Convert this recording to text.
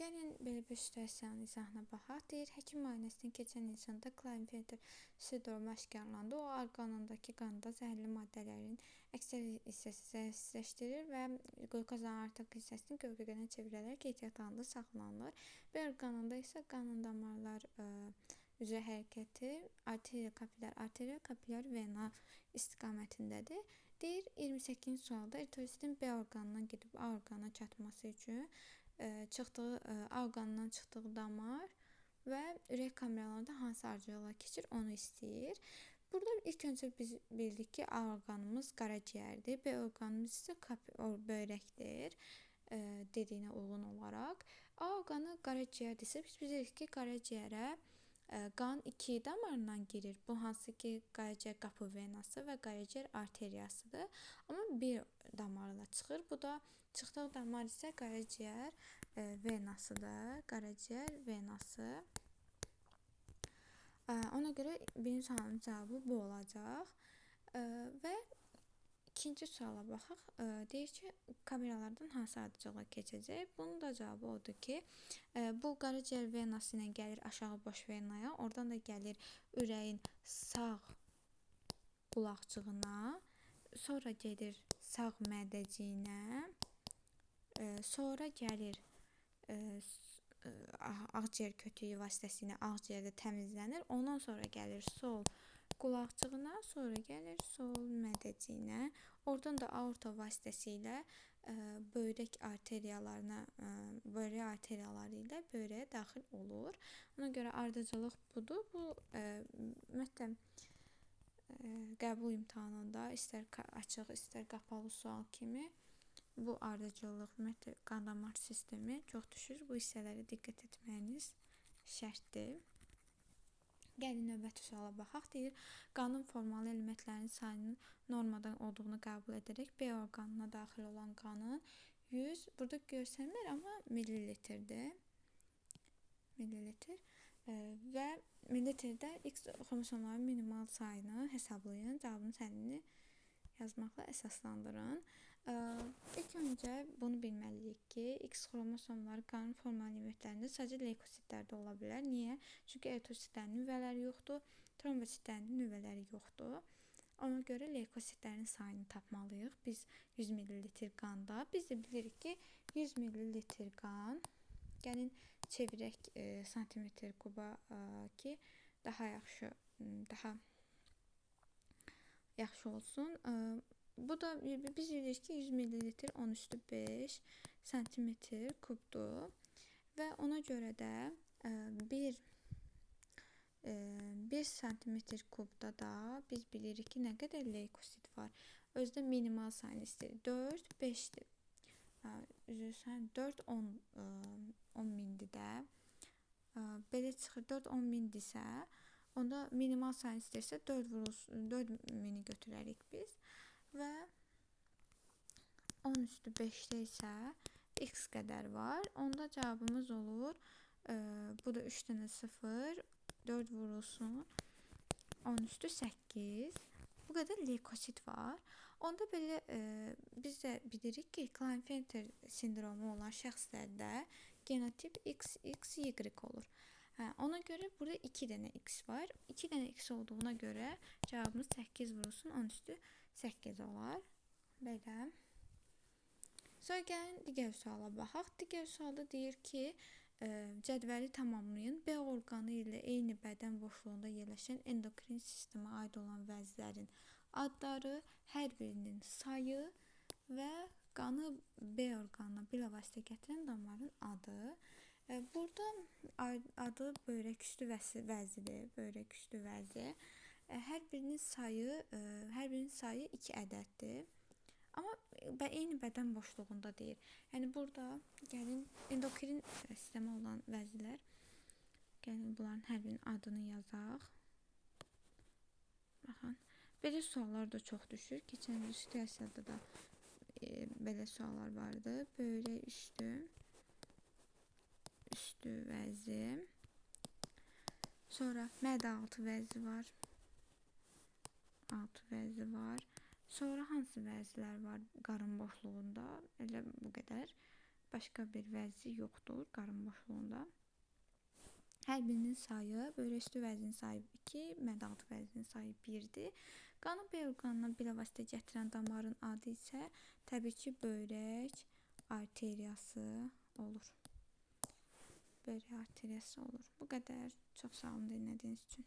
Gəlin belə bir situasiyanın izahına baxaq. Deyir, həkim müayinəsini keçən insanda Klinefelter sindromu aşkarlandı. O orqanındakı qanda zəhərli maddələrin əksər hissəsi zəifləşdirir və qlukozanın artıq hissəsini qlükogenə çevirərək ehtiyat halında saxlanılır. B orqanında isə qanın damarlar üzrə hərəkəti arterial kapillyar vena istiqamətindədir. Deyir, 28-ci sualda eritrositin B orqanından gedib A orqanına çatması üçün A orqanından çıxdığı damar və ürək kameralarında hansı arteriolar keçir, onu istəyir. Burada ilk öncə biz bildik ki, A orqanımız qaraciyərdir, B orqanımız isə böyrəkdir dediyinə uyğun olaraq. A orqanı qaraciyərdirsə, biz bilirik ki, qaraciyərə qan iki damarından girir. Bu hansı ki, qaraciyər qapı venası və qaraciyər arteriyasıdır. Amma bir damarla çıxır. Bu da çıxdığı damar isə qaraciyər venasıdır. Qaraciyər venası. Ona görə birinci sualın cavabı bu olacaq. Və ikinci suala baxaq. Deyir ki, kameralardan hansı arteriolar keçəcək? Bunun da cavabı odur ki, bu qaraciyər venası ilə gəlir aşağı boş venaya, oradan da gəlir ürəyin sağ qulaqcığına, sonra gedir sağ mədəciyinə, sonra gəlir ağciyər kötüyü vasitəsilə ağciyərdə təmizlənir. Ondan sonra gəlir sol qulaqcığına, sonra gəlir sol mədəciyinə. Oradan da aorta vasitəsilə böyrək arteriyaları ilə böyrəyə daxil olur. Ona görə ardıcıllıq budur. Bu ümumiyyətlə qəbul imtahanında istər açıq, istər qapalı sual kimi bu ardıcıllıq, ümumiyyətlə qan damar sistemi çox düşür. Bu hissələrə diqqət etməyiniz şərtdir. Gəlin növbəti suala baxaq. Deyir, qanın formalı elementlərinin sayının normadan olduğunu qəbul edərək B orqanına daxil olan qanın 100, burada görsənmir, amma millilitrdir. Millilitr və millilitrdə X xromosomların minimal sayını hesablayın. Cavabın səhvini yazmaqla əsaslandırın. İlk öncə bunu bilməliyik ki, X xromosomları qanın formalı elementlərində sadəcə leykositlərdə ola bilər. Niyə? Çünki eritrositlərin nüvələri yoxdur, trombositlərin nüvələri yoxdur. Ona görə leykositlərin sayını tapmalıyıq. Biz 100 ml qanda, biz də bilirik ki, 100 ml qan, gəlin çevirək santimetr kuba ki, daha yaxşı olsun. Bu da biz bilirik ki, 100 ml 10^5 santimetr kubdur və ona görə də 1 santimetr kubda da biz bilirik ki, nə qədər leykosit var. Özdə minimal sayını istəyir. 4, 5-dir. 4, 10 mindir də. Belə çıxır, 4, 10 mindirsə, onda minimal sayını istəyirsə 4 mini götürərik biz. Və 10^5-də isə x qədər var. Onda cavabımız olur, bu da 3 dənə 0, 4 vurulsun 10^8. Bu qədər leykosit var. Onda belə biz də bilirik ki, Klinefelter sindromu olan şəxslərdə genotip XXY olur. Ona görə burada 2 dənə x var. 2 dənə x olduğuna görə cavabımız 8 vurulsun 10^8 olar. Belə. Sonra gəlin digər suala baxaq. Digər sualda deyir ki, cədvəli tamamlayın. B orqanı ilə eyni bədən boşluğunda yerləşən endokrin sistemə aid olan vəzlərin adları, hər birinin sayı və qanı B orqanına bilavasitə gətirən damarın adı. Burada adı böyrək üstü vəzidir. Böyrək üstü vəzi. Hər birinin sayı 2 ədəddir. Amma eyni bədən boşluğunda deyir. Yəni burada gəlin endokrin sistemi olan vəzlər, gəlin bunların hər birinin adını yazaq. Baxın, belə suallar da çox düşür. Keçən situasiyada da belə suallar vardı. Böyrək üstü vəzi. Sonra mədə altı vəzi var. Altı vəzi var. Sonra hansı vəzlər var qarın boşluğunda? Elə bu qədər. başqa bir vəzi yoxdur qarın boşluğunda. Hər birinin sayı, böyrək üstü vəzinin sayı 2, mədə-altı vəzinin sayı 1-dir. Qanı B orqanına bilavasitə gətirən damarın adı isə təbii ki, böyrək arteriyası olur. Böyrək arteriyası olur. Bu qədər. Çox sağ olun dinlədiyiniz üçün.